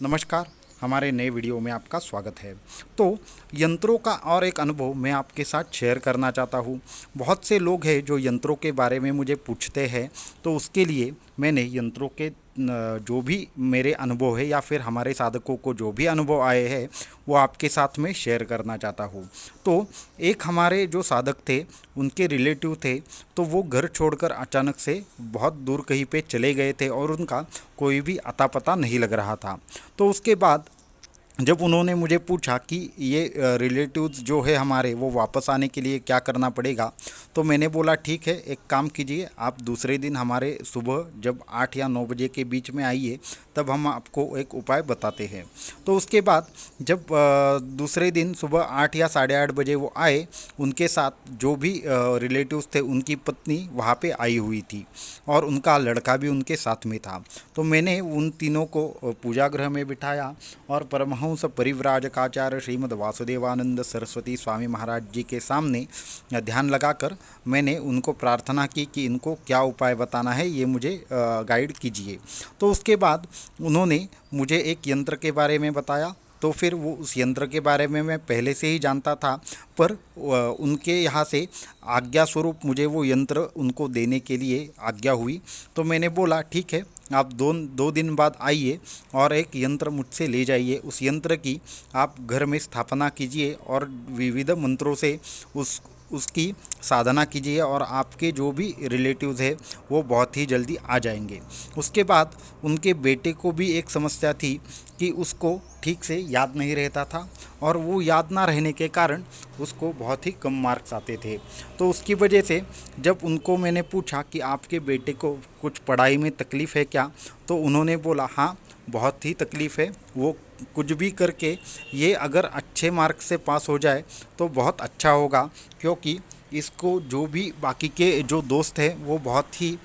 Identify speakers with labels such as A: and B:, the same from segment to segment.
A: नमस्कार। हमारे नए वीडियो में आपका स्वागत है। तो यंत्रों का और एक अनुभव मैं आपके साथ शेयर करना चाहता हूँ। बहुत से लोग हैं जो यंत्रों के बारे में मुझे पूछते हैं, तो उसके लिए मैंने यंत्रों के जो भी मेरे अनुभव है या फिर हमारे साधकों को जो भी अनुभव आए हैं वो आपके साथ में शेयर करना चाहता हूँ। तो एक हमारे जो साधक थे, उनके रिलेटिव थे, तो वो घर छोड़कर अचानक से बहुत दूर कहीं पे चले गए थे और उनका कोई भी अता पता नहीं लग रहा था। तो उसके बाद जब उन्होंने मुझे पूछा कि ये रिलेटिव्स जो है हमारे, वो वापस आने के लिए क्या करना पड़ेगा, तो मैंने बोला ठीक है, एक काम कीजिए, आप दूसरे दिन हमारे सुबह जब 8 या 9 बजे के बीच में आइए, तब हम आपको एक उपाय बताते हैं। तो उसके बाद जब दूसरे दिन सुबह 8 या साढ़े 8 बजे वो आए, उनके साथ जो भी रिलेटिव्स थे, उनकी पत्नी वहाँ पे आई हुई थी और उनका लड़का भी उनके साथ में था। तो मैंने उन तीनों को पूजा गृह में बिठाया और परमहंस परिव्राजकाचार्य श्रीमद् वासुदेवानंद सरस्वती स्वामी महाराज जी के सामने ध्यान लगाकर मैंने उनको प्रार्थना की कि इनको क्या उपाय बताना है, ये मुझे गाइड कीजिए। तो उसके बाद उन्होंने मुझे एक यंत्र के बारे में बताया। तो फिर वो उस यंत्र के बारे में मैं पहले से ही जानता था, पर उनके यहाँ से आज्ञा स्वरूप मुझे वो यंत्र उनको देने के लिए आज्ञा हुई। तो मैंने बोला ठीक है, आप दो दिन बाद आइए और एक यंत्र मुझसे ले जाइए। उस यंत्र की आप घर में स्थापना कीजिए और विविध मंत्रों से उसकी साधना कीजिए और आपके जो भी रिलेटिव्स हैं वो बहुत ही जल्दी आ जाएंगे। उसके बाद उनके बेटे को भी एक समस्या थी कि उसको ठीक से याद नहीं रहता था और वो याद ना रहने के कारण उसको बहुत ही कम मार्क्स आते थे। तो उसकी वजह से जब उनको मैंने पूछा कि आपके बेटे को कुछ पढ़ाई में तकलीफ़ है क्या, तो उन्होंने बोला हाँ, बहुत ही तकलीफ़ है। वो कुछ भी करके ये अगर अच्छे मार्क्स से पास हो जाए तो बहुत अच्छा होगा, क्योंकि इसको जो भी बाकी के जो दोस्त हैं वो बहुत ही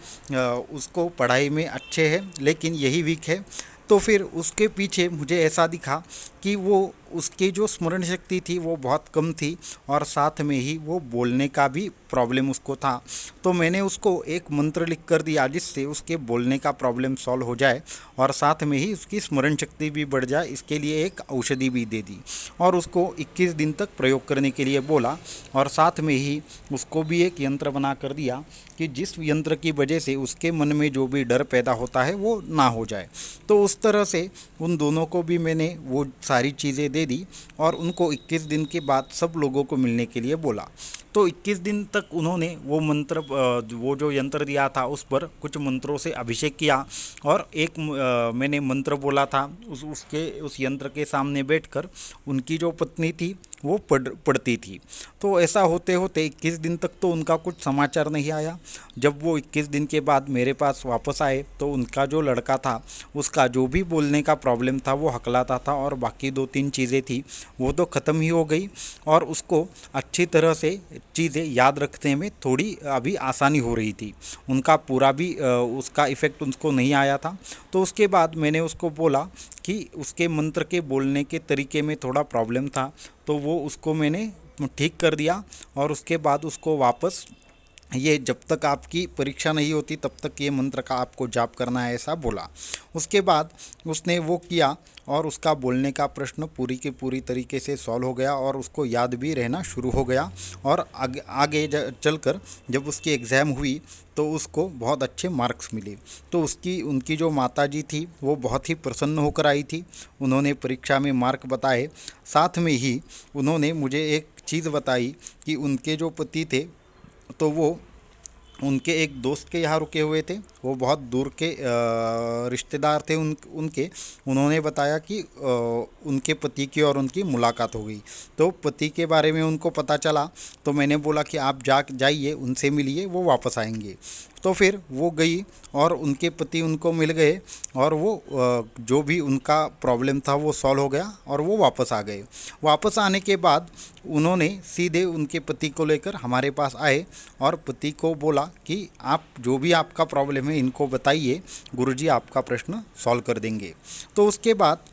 A: उसको पढ़ाई में अच्छे हैं, लेकिन यही वीक है। तो फिर उसके पीछे मुझे ऐसा दिखा कि वो उसकी जो स्मरण शक्ति थी वो बहुत कम थी और साथ में ही वो बोलने का भी प्रॉब्लम उसको था। तो मैंने उसको एक मंत्र लिख कर दिया जिससे उसके बोलने का प्रॉब्लम सॉल्व हो जाए और साथ में ही उसकी स्मरण शक्ति भी बढ़ जाए। इसके लिए एक औषधि भी दे दी और उसको 21 दिन तक प्रयोग करने के लिए बोला और साथ में ही उसको भी एक यंत्र बना कर दिया कि जिस यंत्र की वजह से उसके मन में जो भी डर पैदा होता है वो ना हो जाए। तो उस तरह से उन दोनों को भी मैंने वो सारी चीज़ें दे दी और उनको 21 दिन के बाद सब लोगों को मिलने के लिए बोला। तो 21 दिन तक उन्होंने वो मंत्र वो जो यंत्र दिया था उस पर कुछ मंत्रों से अभिषेक किया और एक मैंने मंत्र बोला था, उस यंत्र के सामने बैठकर उनकी जो पत्नी थी वो पढ़ती थी। तो ऐसा होते होते 21 दिन तक तो उनका कुछ समाचार नहीं आया। जब वो 21 दिन के बाद मेरे पास वापस आए तो उनका जो लड़का था उसका जो भी बोलने का प्रॉब्लम था वो हकलाता था और बाकी 2-3 चीज़ें थी वो तो ख़त्म ही हो गई और उसको अच्छी तरह से चीज़ें याद रखने में थोड़ी अभी आसानी हो रही थी। उनका पूरा भी उसका इफ़ेक्ट उसको नहीं आया था। तो उसके बाद मैंने उसको बोला कि उसके मंत्र के बोलने के तरीके में थोड़ा प्रॉब्लम था, तो वो उसको मैंने ठीक कर दिया और उसके बाद उसको वापस ये जब तक आपकी परीक्षा नहीं होती तब तक ये मंत्र का आपको जाप करना है, ऐसा बोला। उसके बाद उसने वो किया और उसका बोलने का प्रश्न पूरी के पूरी तरीके से सॉल्व हो गया और उसको याद भी रहना शुरू हो गया और आगे चलकर जब उसकी एग्ज़ाम हुई तो उसको बहुत अच्छे मार्क्स मिले। तो उनकी जो माताजी थी वो बहुत ही प्रसन्न होकर आई थी। उन्होंने परीक्षा में मार्क बताए, साथ में ही उन्होंने मुझे एक चीज़ बताई कि उनके जो पति थे तो वो उनके एक दोस्त के यहाँ रुके हुए थे। वो बहुत दूर के रिश्तेदार थे उनके। उन्होंने बताया कि उनके पति की और उनकी मुलाकात हो गई। तो पति के बारे में उनको पता चला, तो मैंने बोला कि आप जाइए, उनसे मिलिए, वो वापस आएंगे। तो फिर वो गई और उनके पति उनको मिल गए और वो जो भी उनका प्रॉब्लम था वो सॉल्व हो गया और वो वापस आ गए। वापस आने के बाद उन्होंने सीधे उनके पति को लेकर हमारे पास आए और पति को बोला कि आप जो भी आपका प्रॉब्लम है इनको बताइए, गुरुजी आपका प्रश्न सॉल्व कर देंगे। तो उसके बाद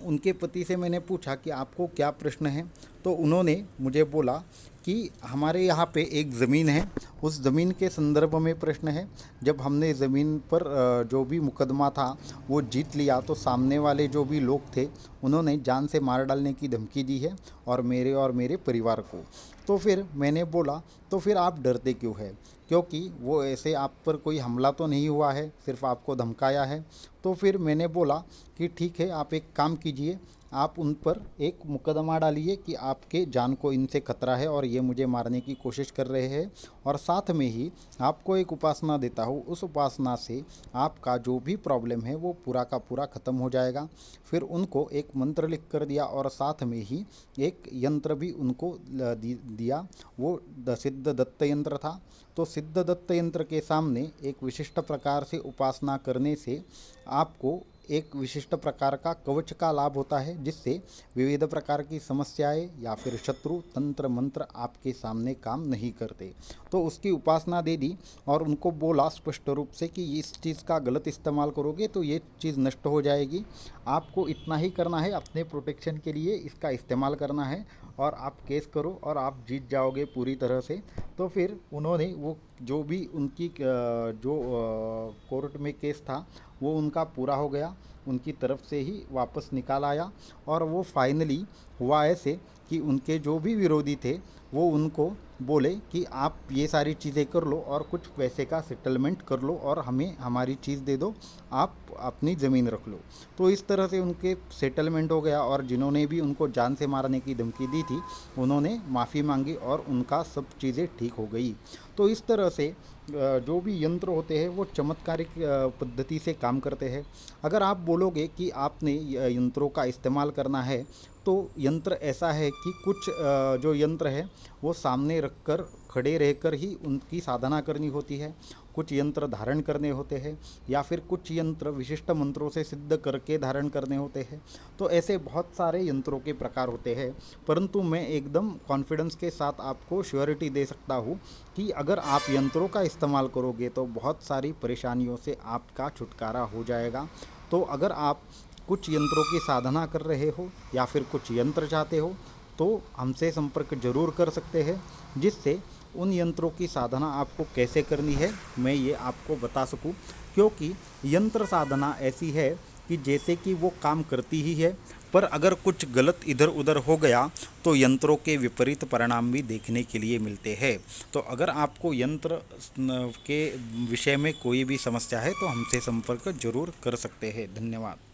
A: उनके पति से मैंने पूछा कि आपको क्या प्रश्न है, तो उन्होंने मुझे बोला कि हमारे यहाँ पे एक ज़मीन है, उस ज़मीन के संदर्भ में प्रश्न है। जब हमने ज़मीन पर जो भी मुकदमा था वो जीत लिया तो सामने वाले जो भी लोग थे उन्होंने जान से मार डालने की धमकी दी है और मेरे परिवार को। तो फिर मैंने बोला, तो फिर आप डरते क्यों है? क्योंकि वो ऐसे आप पर कोई हमला तो नहीं हुआ है, सिर्फ आपको धमकाया है। तो फिर मैंने बोला कि ठीक है, आप एक काम कीजिए, आप उन पर एक मुकदमा डालिए कि आपके जान को इनसे खतरा है और ये मुझे मारने की कोशिश कर रहे हैं। और साथ में ही आपको एक उपासना देता हूँ, उस उपासना से आपका जो भी प्रॉब्लम है वो पूरा का पूरा ख़त्म हो जाएगा। फिर उनको एक मंत्र लिख कर दिया और साथ में ही एक यंत्र भी उनको दिया। वो सिद्ध दत्त यंत्र था। तो सिद्ध दत्त यंत्र के सामने एक विशिष्ट प्रकार से उपासना करने से आपको एक विशिष्ट प्रकार का कवच का लाभ होता है, जिससे विविध प्रकार की समस्याएं या फिर शत्रु तंत्र मंत्र आपके सामने काम नहीं करते। तो उसकी उपासना दे दी और उनको बोला स्पष्ट रूप से कि इस चीज़ का गलत इस्तेमाल करोगे तो ये चीज़ नष्ट हो जाएगी। आपको इतना ही करना है, अपने प्रोटेक्शन के लिए इसका इस्तेमाल करना है और आप केस करो और आप जीत जाओगे पूरी तरह से। तो फिर उन्होंने वो जो भी उनकी जो कोर्ट में केस था वो उनका पूरा हो गया, उनकी तरफ से ही वापस निकाल आया। और वो फाइनली हुआ ऐसे कि उनके जो भी विरोधी थे वो उनको बोले कि आप ये सारी चीज़ें कर लो और कुछ पैसे का सेटलमेंट कर लो और हमें हमारी चीज़ दे दो, आप अपनी ज़मीन रख लो। तो इस तरह से उनके सेटलमेंट हो गया और जिन्होंने भी उनको जान से मारने की धमकी दी थी उन्होंने माफ़ी मांगी और उनका सब चीज़ें ठीक हो गई। तो इस तरह से जो भी यंत्र होते हैं वो चमत्कारिक पद्धति से काम करते हैं। अगर आप बोलोगे कि आपने यंत्रों का इस्तेमाल करना है, तो यंत्र ऐसा है कि कुछ जो यंत्र है वो सामने रखकर खड़े रहकर ही उनकी साधना करनी होती है, कुछ यंत्र धारण करने होते हैं या फिर कुछ यंत्र विशिष्ट मंत्रों से सिद्ध करके धारण करने होते हैं। तो ऐसे बहुत सारे यंत्रों के प्रकार होते हैं, परंतु मैं एकदम कॉन्फिडेंस के साथ आपको श्योरिटी दे सकता हूँ कि अगर आप यंत्रों का इस्तेमाल करोगे तो बहुत सारी परेशानियों से आपका छुटकारा हो जाएगा। तो अगर आप कुछ यंत्रों की साधना कर रहे हो या फिर कुछ यंत्र चाहते हो तो हमसे संपर्क जरूर कर सकते हैं, जिससे उन यंत्रों की साधना आपको कैसे करनी है मैं ये आपको बता सकूं। क्योंकि यंत्र साधना ऐसी है कि जैसे कि वो काम करती ही है, पर अगर कुछ गलत इधर उधर हो गया तो यंत्रों के विपरीत परिणाम भी देखने के लिए मिलते हैं। तो अगर आपको यंत्र के विषय में कोई भी समस्या है तो हमसे संपर्क जरूर कर सकते हैं। धन्यवाद।